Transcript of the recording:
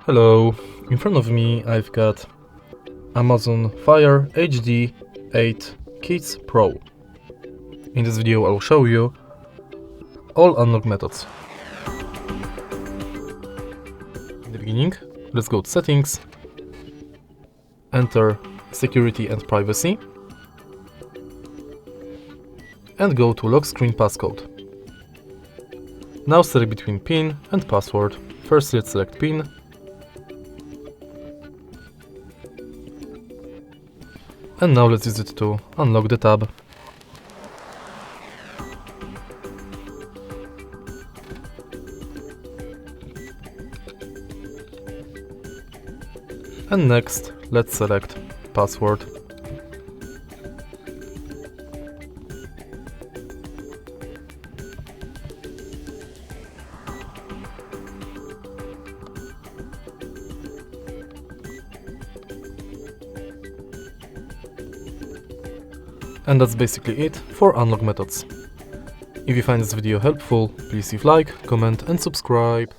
Hello, in front of me I've got Amazon Fire HD 8 Kids Pro. In this video I'll show you all unlock methods. In the beginning, let's go to settings, enter security and privacy, and go to lock screen passcode. Now select between PIN and password. First let's select PIN. And now let's use it to unlock the tab. And next, let's select password. And that's basically it for unlock methods. If you find this video helpful, please leave like, comment and subscribe.